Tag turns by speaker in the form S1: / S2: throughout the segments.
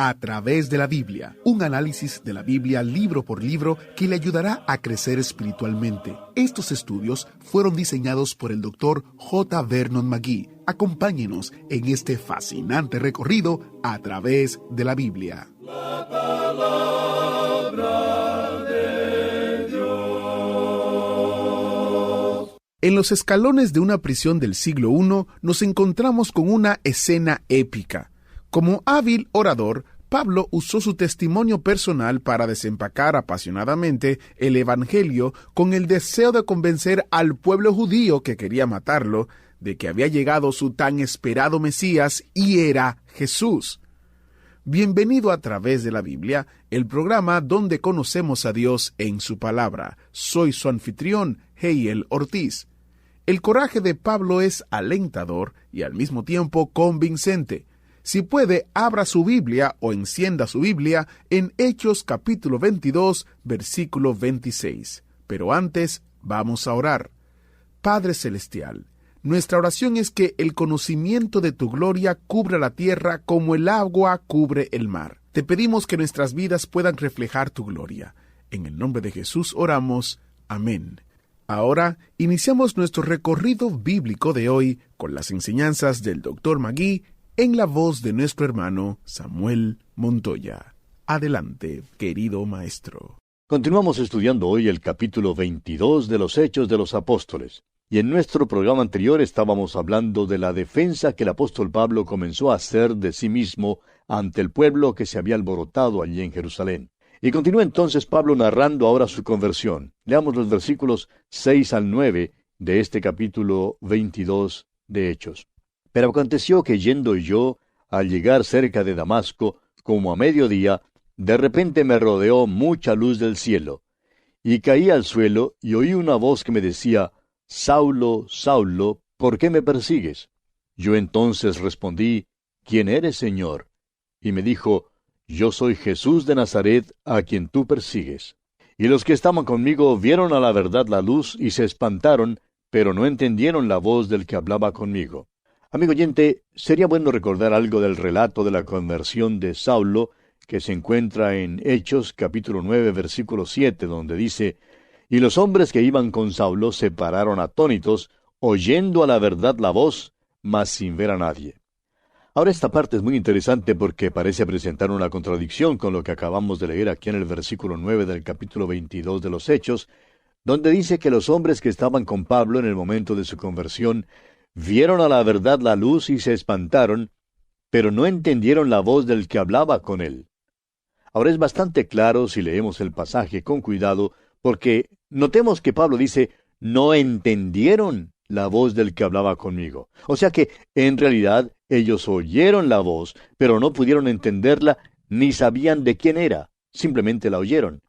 S1: A través de la Biblia, un análisis de la Biblia libro por libro que le ayudará a crecer espiritualmente. Estos estudios fueron diseñados por el Dr. J. Vernon McGee. Acompáñenos en este fascinante recorrido a través de la Biblia.
S2: La palabra de Dios.
S1: En los escalones de una prisión del siglo I nos encontramos con una escena épica. Como hábil orador, Pablo usó su testimonio personal para desempacar apasionadamente el Evangelio con el deseo de convencer al pueblo judío que quería matarlo de que había llegado su tan esperado Mesías y era Jesús. Bienvenido a través de la Biblia, el programa donde conocemos a Dios en su palabra. Soy su anfitrión, Heiel Ortiz. El coraje de Pablo es alentador y al mismo tiempo convincente. Si puede, abra su Biblia o encienda su Biblia en Hechos capítulo 22, versículo 26. Pero antes, vamos a orar. Padre Celestial, nuestra oración es que el conocimiento de tu gloria cubra la tierra como el agua cubre el mar. Te pedimos que nuestras vidas puedan reflejar tu gloria. En el nombre de Jesús oramos. Amén. Ahora, iniciamos nuestro recorrido bíblico de hoy con las enseñanzas del Dr. McGee en la voz de nuestro hermano Samuel Montoya. Adelante, querido maestro.
S3: Continuamos estudiando hoy el capítulo 22 de los Hechos de los Apóstoles. Y en nuestro programa anterior estábamos hablando de la defensa que el apóstol Pablo comenzó a hacer de sí mismo ante el pueblo que se había alborotado allí en Jerusalén. Y continúa entonces Pablo narrando ahora su conversión. Leamos los versículos 6 al 9 de este capítulo 22 de Hechos. Pero aconteció que yendo yo, al llegar cerca de Damasco, como a mediodía, de repente me rodeó mucha luz del cielo. Y caí al suelo, y oí una voz que me decía, Saulo, Saulo, ¿por qué me persigues? Yo entonces respondí, ¿quién eres, Señor? Y me dijo, yo soy Jesús de Nazaret, a quien tú persigues. Y los que estaban conmigo vieron a la verdad la luz, y se espantaron, pero no entendieron la voz del que hablaba conmigo. Amigo oyente, sería bueno recordar algo del relato de la conversión de Saulo, que se encuentra en Hechos capítulo 9, versículo 7, donde dice, y los hombres que iban con Saulo se pararon atónitos, oyendo a la verdad la voz, mas sin ver a nadie. Ahora esta parte es muy interesante porque parece presentar una contradicción con lo que acabamos de leer aquí en el versículo 9 del capítulo 22 de los Hechos, donde dice que los hombres que estaban con Pablo en el momento de su conversión vieron a la verdad la luz y se espantaron, pero no entendieron la voz del que hablaba con él. Ahora es bastante claro si leemos el pasaje con cuidado, porque notemos que Pablo dice, no entendieron la voz del que hablaba conmigo. O sea que, en realidad, ellos oyeron la voz, pero no pudieron entenderla, ni sabían de quién era, simplemente la oyeron.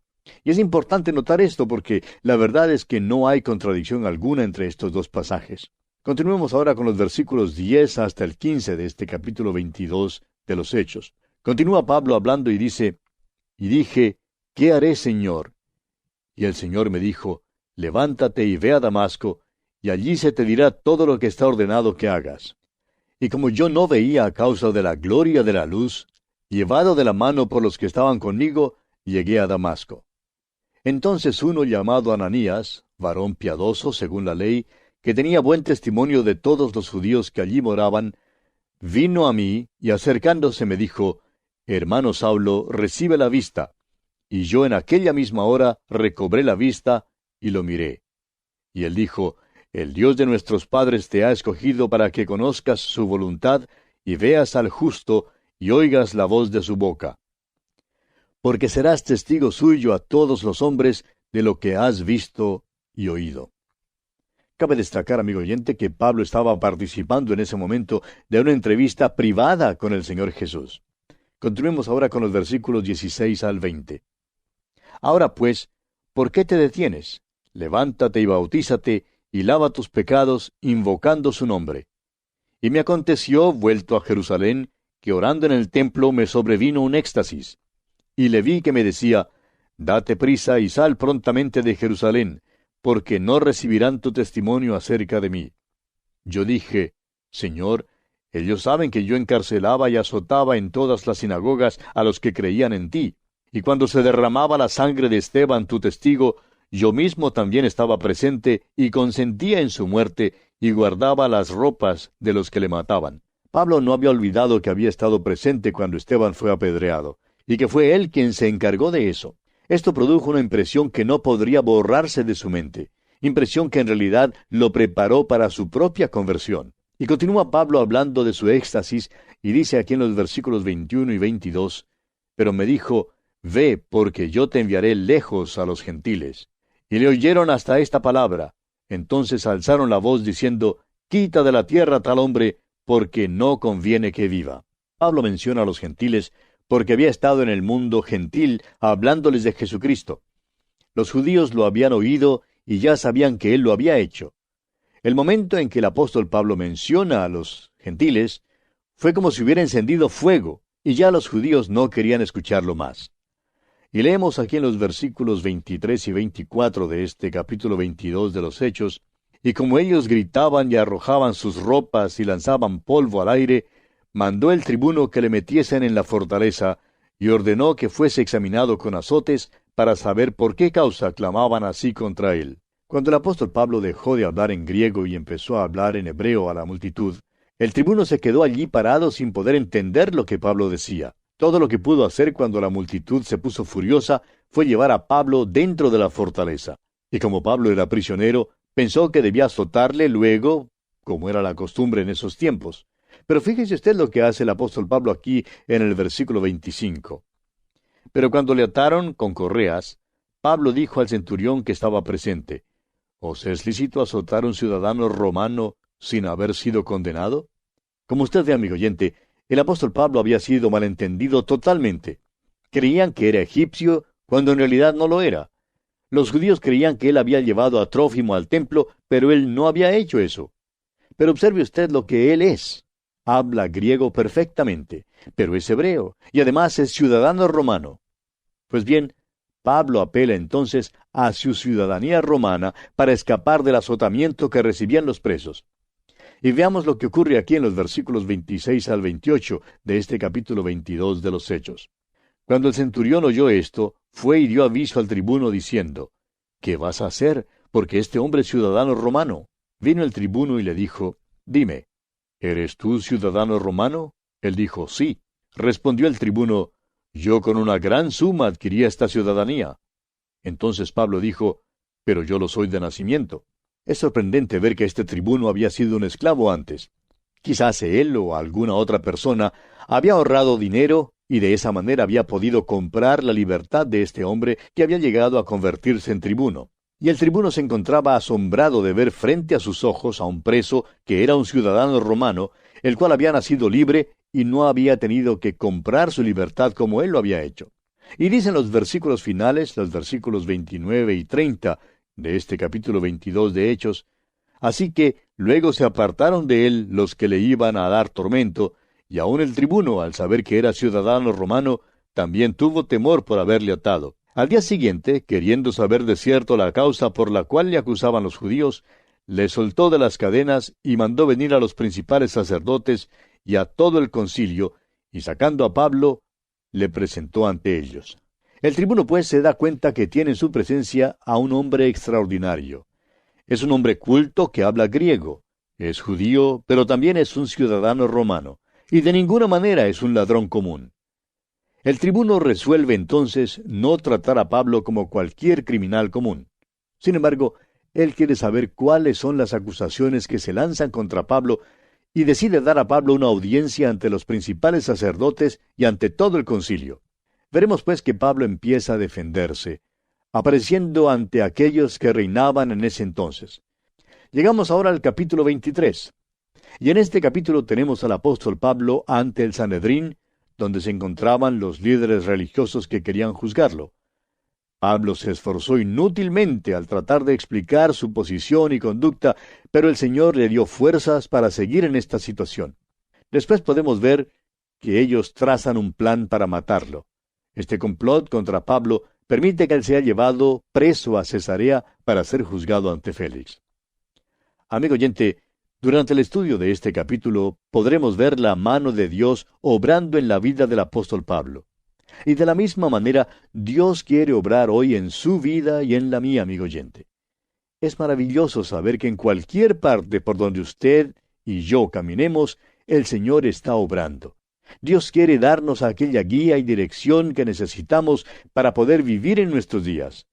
S3: Y es importante notar esto porque la verdad es que no hay contradicción alguna entre estos dos pasajes. Continuemos ahora con los versículos 10 hasta el 15 de este capítulo 22 de los Hechos. Continúa Pablo hablando y dice, y dije, ¿qué haré, Señor? Y el Señor me dijo, levántate y ve a Damasco, y allí se te dirá todo lo que está ordenado que hagas. Y como yo no veía a causa de la gloria de la luz, llevado de la mano por los que estaban conmigo, llegué a Damasco. Entonces uno llamado Ananías, varón piadoso según la ley, que tenía buen testimonio de todos los judíos que allí moraban, vino a mí y acercándose me dijo, hermano Saulo, recibe la vista. Y yo en aquella misma hora recobré la vista y lo miré. Y él dijo, el Dios de nuestros padres te ha escogido para que conozcas su voluntad y veas al justo y oigas la voz de su boca. Porque serás testigo suyo a todos los hombres de lo que has visto y oído. Cabe destacar, amigo oyente, que Pablo estaba participando en ese momento de una entrevista privada con el Señor Jesús. Continuemos ahora con los versículos 16 al 20. Ahora pues, ¿por qué te detienes? Levántate y bautízate, y lava tus pecados, invocando su nombre. Y me aconteció, vuelto a Jerusalén, que orando en el templo me sobrevino un éxtasis. Y le vi que me decía, date prisa y sal prontamente de Jerusalén, porque no recibirán tu testimonio acerca de mí. Yo dije, Señor, Ellos saben que yo encarcelaba y azotaba en todas las sinagogas a los que creían en ti. Y cuando se derramaba la sangre de Esteban, tu testigo, yo mismo también estaba presente y consentía en su muerte y guardaba las ropas de los que le mataban. Pablo no había olvidado que había estado presente cuando Esteban fue apedreado, y que fue él quien se encargó de eso. Esto produjo una impresión que no podría borrarse de su mente, impresión que en realidad lo preparó para su propia conversión. Y continúa Pablo hablando de su éxtasis, y dice aquí en los versículos 21 y 22, «Pero me dijo, ve, porque yo te enviaré lejos a los gentiles». Y le oyeron hasta esta palabra. Entonces alzaron la voz diciendo, «Quita de la tierra tal hombre, porque no conviene que viva». Pablo menciona a los gentiles porque había estado en el mundo gentil hablándoles de Jesucristo. Los judíos lo habían oído y ya sabían que él lo había hecho. El momento en que el apóstol Pablo menciona a los gentiles fue como si hubiera encendido fuego, y ya los judíos no querían escucharlo más. Y leemos aquí en los versículos 23 y 24 de este capítulo 22 de los Hechos, «Y como ellos gritaban y arrojaban sus ropas y lanzaban polvo al aire, mandó el tribuno que le metiesen en la fortaleza, y ordenó que fuese examinado con azotes para saber por qué causa clamaban así contra él». Cuando el apóstol Pablo dejó de hablar en griego y empezó a hablar en hebreo a la multitud, el tribuno se quedó allí parado sin poder entender lo que Pablo decía. Todo lo que pudo hacer cuando la multitud se puso furiosa fue llevar a Pablo dentro de la fortaleza. Y como Pablo era prisionero, pensó que debía azotarle luego, como era la costumbre en esos tiempos. Pero fíjese usted lo que hace el apóstol Pablo aquí en el versículo 25. «Pero cuando le ataron con correas, Pablo dijo al centurión que estaba presente, ¿os es lícito azotar a un ciudadano romano sin haber sido condenado?» Como usted ve, amigo oyente, el apóstol Pablo había sido malentendido totalmente. Creían que era egipcio, cuando en realidad no lo era. Los judíos creían que él había llevado a Trófimo al templo, pero él no había hecho eso. Pero observe usted lo que él es. Habla griego perfectamente, pero es hebreo, y además es ciudadano romano. Pues bien, Pablo apela entonces a su ciudadanía romana para escapar del azotamiento que recibían los presos. Y veamos lo que ocurre aquí en los versículos 26 al 28 de este capítulo 22 de los Hechos. Cuando el centurión oyó esto, fue y dio aviso al tribuno diciendo, «¿Qué vas a hacer? Porque este hombre es ciudadano romano». Vino el tribuno y le dijo, «Dime, ¿eres tú ciudadano romano?» Él dijo, «Sí». Respondió el tribuno, «Yo con una gran suma adquirí esta ciudadanía». Entonces Pablo dijo, «Pero yo lo soy de nacimiento». Es sorprendente ver que este tribuno había sido un esclavo antes. Quizás él o alguna otra persona había ahorrado dinero y de esa manera había podido comprar la libertad de este hombre que había llegado a convertirse en tribuno. Y el tribuno se encontraba asombrado de ver frente a sus ojos a un preso que era un ciudadano romano, el cual había nacido libre y no había tenido que comprar su libertad como él lo había hecho. Y dicen los versículos finales, los versículos 29 y 30, de este capítulo 22 de Hechos, «Así que luego se apartaron de él los que le iban a dar tormento, y aun el tribuno, al saber que era ciudadano romano, también tuvo temor por haberle atado. Al día siguiente, queriendo saber de cierto la causa por la cual le acusaban los judíos, le soltó de las cadenas y mandó venir a los principales sacerdotes y a todo el concilio, y sacando a Pablo, le presentó ante ellos». El tribuno pues se da cuenta que tiene en su presencia a un hombre extraordinario. Es un hombre culto que habla griego, es judío, pero también es un ciudadano romano, y de ninguna manera es un ladrón común. El tribuno resuelve entonces no tratar a Pablo como cualquier criminal común. Sin embargo, él quiere saber cuáles son las acusaciones que se lanzan contra Pablo y decide dar a Pablo una audiencia ante los principales sacerdotes y ante todo el concilio. Veremos pues que Pablo empieza a defenderse, apareciendo ante aquellos que reinaban en ese entonces. Llegamos ahora al capítulo 23. Y en este capítulo tenemos al apóstol Pablo ante el Sanedrín, donde se encontraban los líderes religiosos que querían juzgarlo. Pablo se esforzó inútilmente al tratar de explicar su posición y conducta, pero el Señor le dio fuerzas para seguir en esta situación. Después podemos ver que ellos trazan un plan para matarlo. Este complot contra Pablo permite que él sea llevado preso a Cesarea para ser juzgado ante Félix. Amigo oyente, Durante el estudio de este capítulo podremos ver la mano de Dios obrando en la vida del apóstol Pablo. Y de la misma manera, Dios quiere obrar hoy en su vida y en la mía, amigo oyente. Es maravilloso saber que en cualquier parte por donde usted y yo caminemos, el Señor está obrando. Dios quiere darnos aquella guía y dirección que necesitamos para poder vivir en nuestros días.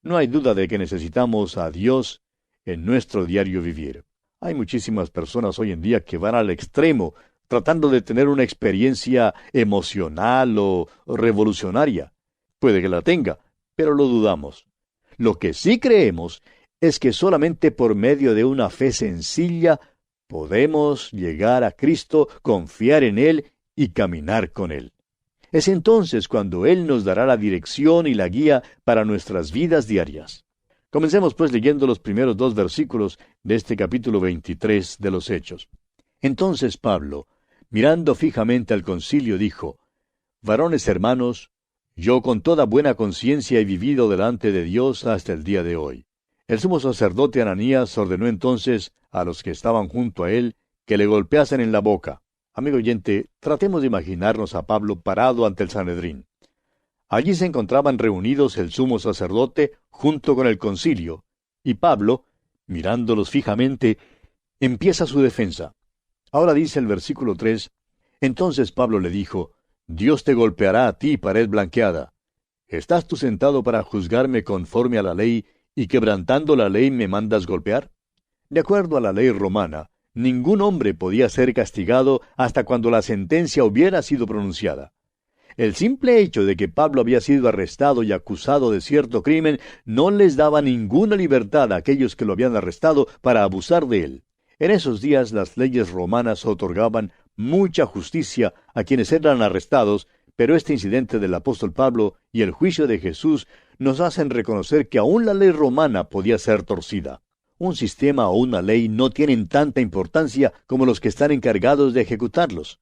S3: No hay duda de que necesitamos a Dios en nuestro diario vivir. Hay muchísimas personas hoy en día que van al extremo, tratando de tener una experiencia emocional o revolucionaria. Puede que la tenga, pero lo dudamos. Lo que sí creemos es que solamente por medio de una fe sencilla podemos llegar a Cristo, confiar en Él y caminar con Él. Es entonces cuando Él nos dará la dirección y la guía para nuestras vidas diarias. Comencemos pues leyendo los primeros 2 versículos de este capítulo 23 de los Hechos. Entonces Pablo, mirando fijamente al concilio, dijo: Varones hermanos, yo con toda buena conciencia he vivido delante de Dios hasta el día de hoy. El sumo sacerdote Ananías ordenó entonces a los que estaban junto a él que le golpeasen en la boca. Amigo oyente, tratemos de imaginarnos a Pablo parado ante el Sanedrín. Allí se encontraban reunidos el sumo sacerdote junto con el concilio, y Pablo, mirándolos fijamente, empieza su defensa. Ahora dice el versículo 3, entonces Pablo le dijo: Dios te golpeará a ti, pared blanqueada. ¿Estás tú sentado para juzgarme conforme a la ley, y quebrantando la ley me mandas golpear? De acuerdo a la ley romana, ningún hombre podía ser castigado hasta cuando la sentencia hubiera sido pronunciada. El simple hecho de que Pablo había sido arrestado y acusado de cierto crimen no les daba ninguna libertad a aquellos que lo habían arrestado para abusar de él. En esos días las leyes romanas otorgaban mucha justicia a quienes eran arrestados, pero este incidente del apóstol Pablo y el juicio de Jesús nos hacen reconocer que aún la ley romana podía ser torcida. Un sistema o una ley no tienen tanta importancia como los que están encargados de ejecutarlos.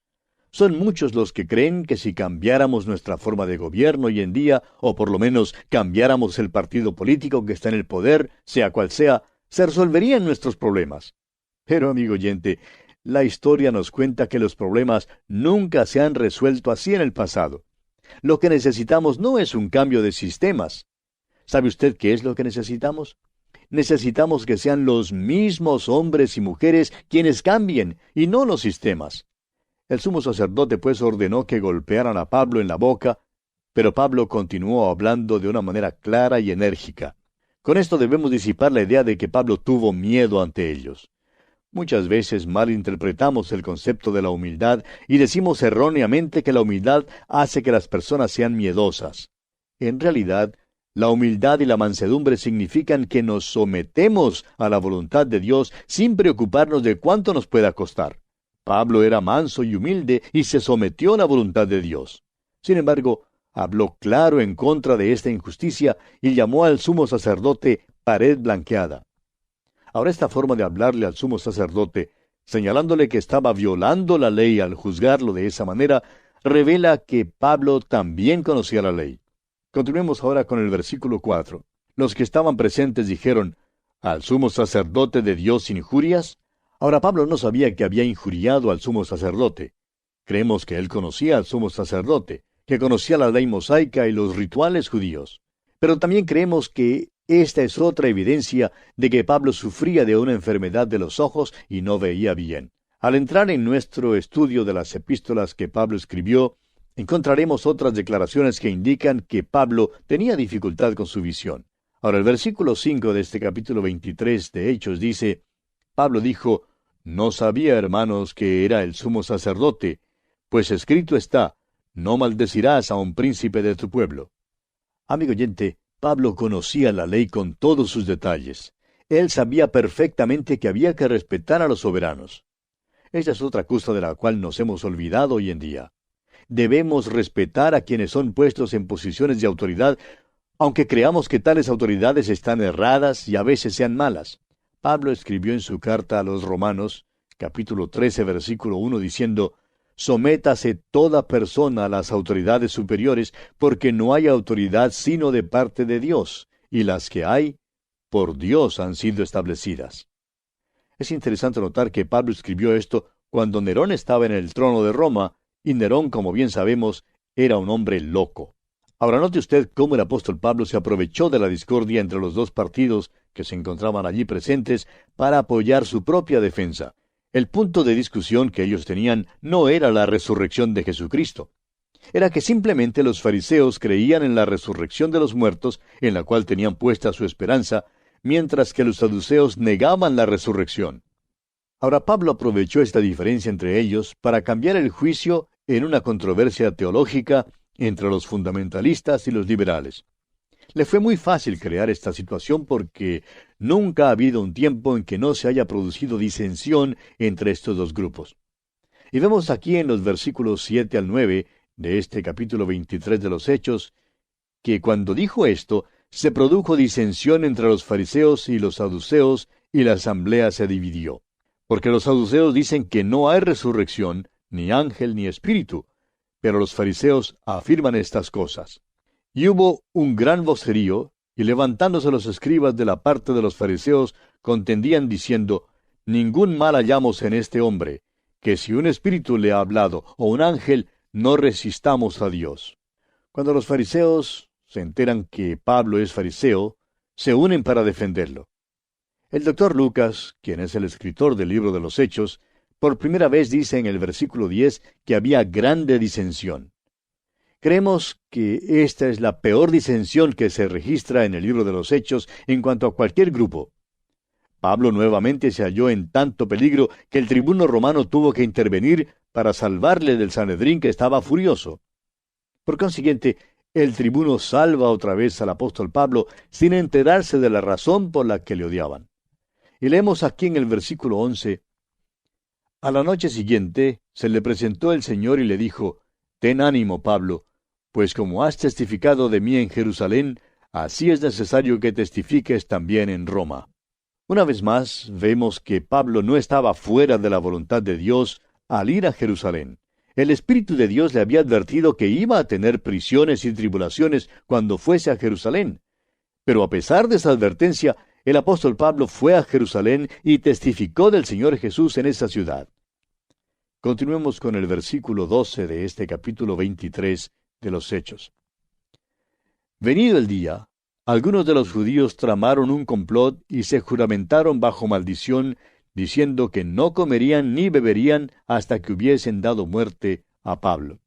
S3: Son muchos los que creen que si cambiáramos nuestra forma de gobierno hoy en día, o por lo menos cambiáramos el partido político que está en el poder, sea cual sea, se resolverían nuestros problemas. Pero, amigo oyente, la historia nos cuenta que los problemas nunca se han resuelto así en el pasado. Lo que necesitamos no es un cambio de sistemas. ¿Sabe usted qué es lo que necesitamos? Necesitamos que sean los mismos hombres y mujeres quienes cambien, y no los sistemas. El sumo sacerdote pues ordenó que golpearan a Pablo en la boca, pero Pablo continuó hablando de una manera clara y enérgica. Con esto debemos disipar la idea de que Pablo tuvo miedo ante ellos. Muchas veces malinterpretamos el concepto de la humildad y decimos erróneamente que la humildad hace que las personas sean miedosas. En realidad, la humildad y la mansedumbre significan que nos sometemos a la voluntad de Dios sin preocuparnos de cuánto nos pueda costar. Pablo era manso y humilde y se sometió a la voluntad de Dios. Sin embargo, habló claro en contra de esta injusticia y llamó al sumo sacerdote pared blanqueada. Ahora esta forma de hablarle al sumo sacerdote, señalándole que estaba violando la ley al juzgarlo de esa manera, revela que Pablo también conocía la ley. Continuemos ahora con el versículo 4. Los que estaban presentes dijeron: ¿Al sumo sacerdote de Dios injurias? Ahora Pablo no sabía que había injuriado al sumo sacerdote. Creemos que él conocía al sumo sacerdote, que conocía la ley mosaica y los rituales judíos. Pero también creemos que esta es otra evidencia de que Pablo sufría de una enfermedad de los ojos y no veía bien. Al entrar en nuestro estudio de las epístolas que Pablo escribió, encontraremos otras declaraciones que indican que Pablo tenía dificultad con su visión. Ahora el versículo 5 de este capítulo 23 de Hechos dice: Pablo dijo: No sabía, hermanos, que era el sumo sacerdote, pues escrito está: No maldecirás a un príncipe de tu pueblo. Amigo oyente, Pablo conocía la ley con todos sus detalles. Él sabía perfectamente que había que respetar a los soberanos. Esta es otra cosa de la cual nos hemos olvidado hoy en día. Debemos respetar a quienes son puestos en posiciones de autoridad, aunque creamos que tales autoridades están erradas y a veces sean malas. Pablo escribió en su carta a los Romanos, capítulo 13, versículo 1, diciendo: Sométase toda persona a las autoridades superiores, porque no hay autoridad sino de parte de Dios, y las que hay, por Dios han sido establecidas. Es interesante notar que Pablo escribió esto cuando Nerón estaba en el trono de Roma, y Nerón, como bien sabemos, era un hombre loco. Ahora note usted cómo el apóstol Pablo se aprovechó de la discordia entre los dos partidos que se encontraban allí presentes para apoyar su propia defensa. El punto de discusión que ellos tenían no era la resurrección de Jesucristo. Era que simplemente los fariseos creían en la resurrección de los muertos, en la cual tenían puesta su esperanza, mientras que los saduceos negaban la resurrección. Ahora Pablo aprovechó esta diferencia entre ellos para cambiar el juicio en una controversia teológica entre los fundamentalistas y los liberales. Le fue muy fácil crear esta situación porque nunca ha habido un tiempo en que no se haya producido disensión entre estos dos grupos. Y vemos aquí en los versículos 7 al 9 de este capítulo 23 de los Hechos, que cuando dijo esto, se produjo disensión entre los fariseos y los saduceos, y la asamblea se dividió. Porque los saduceos dicen que no hay resurrección, ni ángel ni espíritu, pero los fariseos afirman estas cosas. Y hubo un gran vocerío, y levantándose los escribas de la parte de los fariseos, contendían diciendo, ningún mal hallamos en este hombre, que si un espíritu le ha hablado, o un ángel, no resistamos a Dios. Cuando los fariseos se enteran que Pablo es fariseo, se unen para defenderlo. El doctor Lucas, quien es el escritor del libro de los Hechos, por primera vez dice en el versículo 10 que había grande disensión. Creemos que esta es la peor disensión que se registra en el libro de los Hechos en cuanto a cualquier grupo. Pablo nuevamente se halló en tanto peligro que el tribuno romano tuvo que intervenir para salvarle del Sanedrín que estaba furioso. Por consiguiente, el tribuno salva otra vez al apóstol Pablo sin enterarse de la razón por la que le odiaban. Y leemos aquí en el versículo 11, a la noche siguiente se le presentó el Señor y le dijo, ten ánimo, Pablo, pues como has testificado de mí en Jerusalén, así es necesario que testifiques también en Roma. Una vez más, vemos que Pablo no estaba fuera de la voluntad de Dios al ir a Jerusalén. El Espíritu de Dios le había advertido que iba a tener prisiones y tribulaciones cuando fuese a Jerusalén. Pero a pesar de esa advertencia, el apóstol Pablo fue a Jerusalén y testificó del Señor Jesús en esa ciudad. Continuemos con el versículo 12 de este capítulo 23 de los Hechos. Venido el día, algunos de los judíos tramaron un complot y se juramentaron bajo maldición, diciendo que no comerían ni beberían hasta que hubiesen dado muerte a Pablo.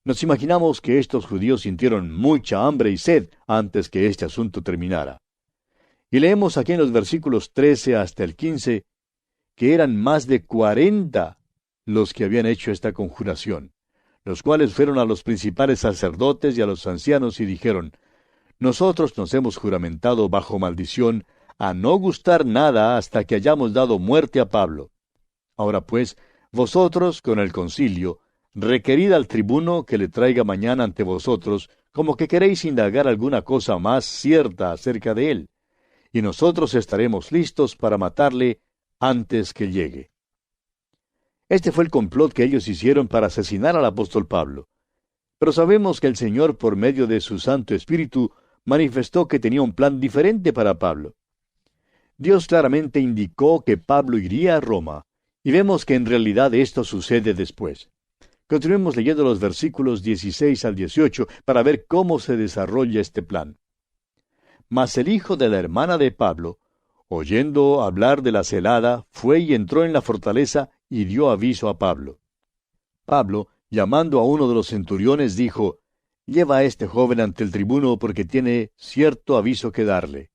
S3: Nos imaginamos que estos judíos sintieron mucha hambre y sed antes que este asunto terminara. Y leemos aquí en los versículos 13 hasta el 15, que eran más de 40 los que habían hecho esta conjuración, los cuales fueron a los principales sacerdotes y a los ancianos y dijeron, nosotros nos hemos juramentado bajo maldición a no gustar nada hasta que hayamos dado muerte a Pablo. Ahora pues, vosotros con el concilio, requerid al tribuno que le traiga mañana ante vosotros, como que queréis indagar alguna cosa más cierta acerca de él, y nosotros estaremos listos para matarle antes que llegue. Este fue el complot que ellos hicieron para asesinar al apóstol Pablo. Pero sabemos que el Señor, por medio de su Santo Espíritu, manifestó que tenía un plan diferente para Pablo. Dios claramente indicó que Pablo iría a Roma, y vemos que en realidad esto sucede después. Continuemos leyendo los versículos 16 al 18 para ver cómo se desarrolla este plan. Mas el hijo de la hermana de Pablo, oyendo hablar de la celada, fue y entró en la fortaleza y dio aviso a Pablo. Pablo, llamando a uno de los centuriones, dijo, lleva a este joven ante el tribuno porque tiene cierto aviso que darle.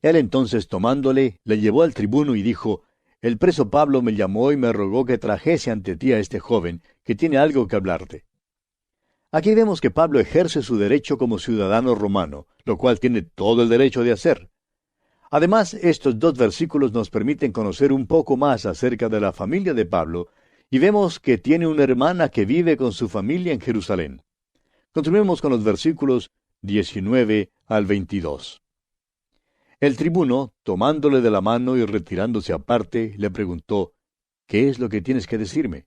S3: Él entonces, tomándole, le llevó al tribuno y dijo, el preso Pablo me llamó y me rogó que trajese ante ti a este joven, que tiene algo que hablarte. Aquí vemos que Pablo ejerce su derecho como ciudadano romano, lo cual tiene todo el derecho de hacer. Además, estos dos versículos nos permiten conocer un poco más acerca de la familia de Pablo, y vemos que tiene una hermana que vive con su familia en Jerusalén. Continuemos con los versículos 19 al 22. El tribuno, tomándole de la mano y retirándose aparte, le preguntó, ¿qué es lo que tienes que decirme?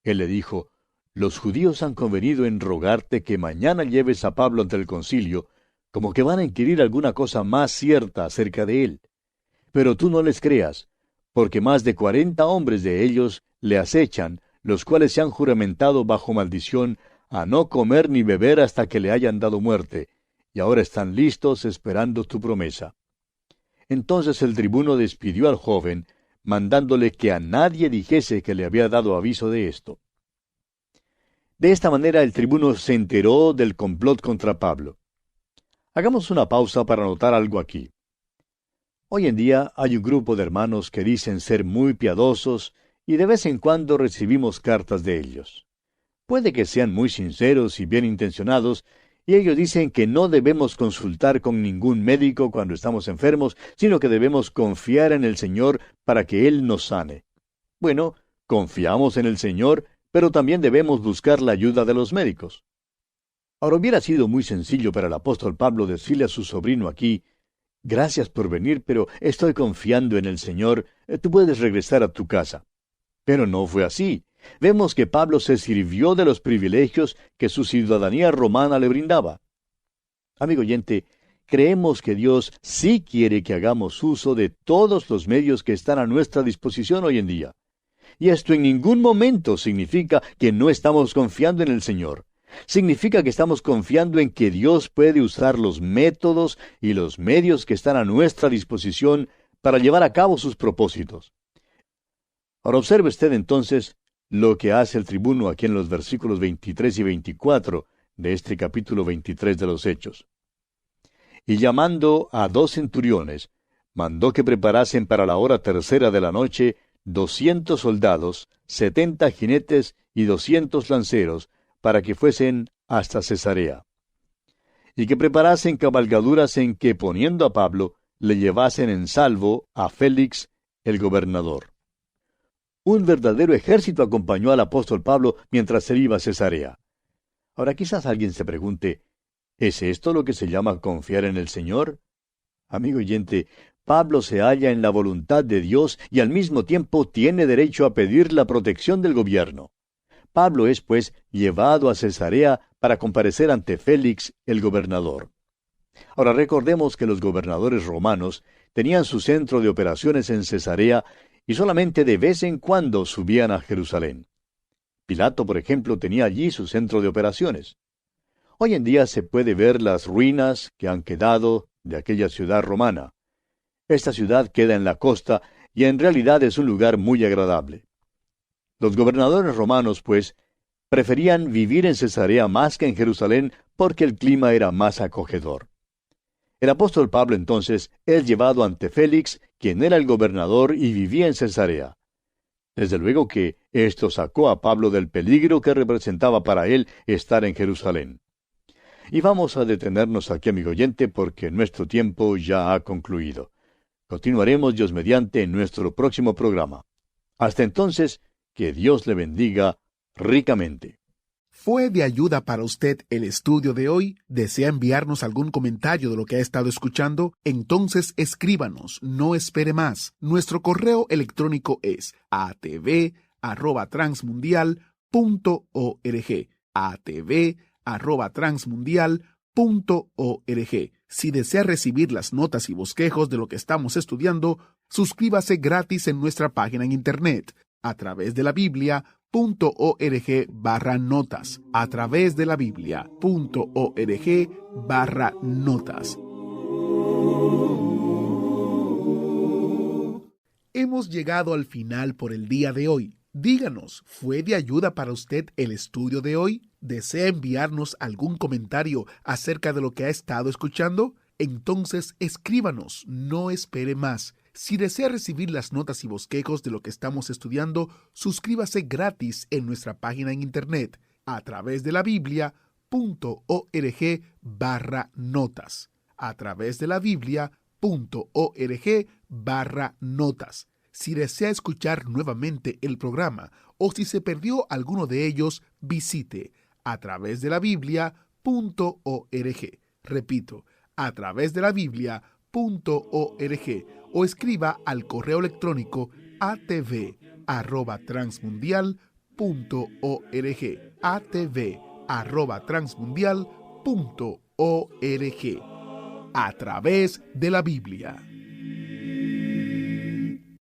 S3: Él le dijo, los judíos han convenido en rogarte que mañana lleves a Pablo ante el concilio, como que van a inquirir alguna cosa más cierta acerca de él. Pero tú no les creas, porque más de 40 hombres de ellos le acechan, los cuales se han juramentado bajo maldición a no comer ni beber hasta que le hayan dado muerte, y ahora están listos esperando tu promesa. Entonces el tribuno despidió al joven, mandándole que a nadie dijese que le había dado aviso de esto. De esta manera el tribuno se enteró del complot contra Pablo. Hagamos una pausa para notar algo aquí. Hoy en día hay un grupo de hermanos que dicen ser muy piadosos y de vez en cuando recibimos cartas de ellos. Puede que sean muy sinceros y bien intencionados, y ellos dicen que no debemos consultar con ningún médico cuando estamos enfermos, sino que debemos confiar en el Señor para que Él nos sane. Bueno, confiamos en el Señor, pero también debemos buscar la ayuda de los médicos. Ahora hubiera sido muy sencillo para el apóstol Pablo decirle a su sobrino aquí: gracias por venir, pero estoy confiando en el Señor, tú puedes regresar a tu casa. Pero no fue así. Vemos que Pablo se sirvió de los privilegios que su ciudadanía romana le brindaba. Amigo oyente, creemos que Dios sí quiere que hagamos uso de todos los medios que están a nuestra disposición hoy en día. Y esto en ningún momento significa que no estamos confiando en el Señor. Significa que estamos confiando en que Dios puede usar los métodos y los medios que están a nuestra disposición para llevar a cabo sus propósitos. Ahora observe usted entonces lo que hace el tribuno aquí en los versículos 23 y 24 de este capítulo 23 de los Hechos. Y llamando a 2 centuriones, mandó que preparasen para la hora tercera de la noche 200 soldados, 70 jinetes y 200 lanceros, para que fuesen hasta Cesarea. Y que preparasen cabalgaduras en que, poniendo a Pablo, le llevasen en salvo a Félix, el gobernador. Un verdadero ejército acompañó al apóstol Pablo mientras él iba a Cesarea. Ahora quizás alguien se pregunte, ¿es esto lo que se llama confiar en el Señor? Amigo oyente, Pablo se halla en la voluntad de Dios y al mismo tiempo tiene derecho a pedir la protección del gobierno. Pablo es, pues, llevado a Cesarea para comparecer ante Félix, el gobernador. Ahora recordemos que los gobernadores romanos tenían su centro de operaciones en Cesarea y solamente de vez en cuando subían a Jerusalén. Pilato, por ejemplo, tenía allí su centro de operaciones. Hoy en día se puede ver las ruinas que han quedado de aquella ciudad romana. Esta ciudad queda en la costa y en realidad es un lugar muy agradable. Los gobernadores romanos, pues, preferían vivir en Cesarea más que en Jerusalén porque el clima era más acogedor. El apóstol Pablo entonces es llevado ante Félix, quien era el gobernador y vivía en Cesarea. Desde luego que esto sacó a Pablo del peligro que representaba para él estar en Jerusalén. Y vamos a detenernos aquí, amigo oyente, porque nuestro tiempo ya ha concluido. Continuaremos, Dios mediante, en nuestro próximo programa. Hasta entonces, que Dios le bendiga ricamente.
S1: ¿Fue de ayuda para usted el estudio de hoy? ¿Desea enviarnos algún comentario de lo que ha estado escuchando? Entonces escríbanos, no espere más. Nuestro correo electrónico es atv@transmundial.org. atv@transmundial.org. Si desea recibir las notas y bosquejos de lo que estamos estudiando, suscríbase gratis en nuestra página en internet a través de la Biblia.org/notas, a través de la Biblia.org/notas. Hemos llegado al final por el día de hoy. Díganos, ¿fue de ayuda para usted el estudio de hoy? ¿Desea enviarnos algún comentario acerca de lo que ha estado escuchando? Entonces escríbanos, no espere más. Si desea recibir las notas y bosquejos de lo que estamos estudiando, suscríbase gratis en nuestra página en internet a través de la Biblia.org/notas. A través de la Biblia.org/notas. Si desea escuchar nuevamente el programa o si se perdió alguno de ellos, visite a través de la Biblia.org. Repito, a través de la Biblia.org o escriba al correo electrónico atv@transmundial.org. atv@transmundial.org. A través de la Biblia.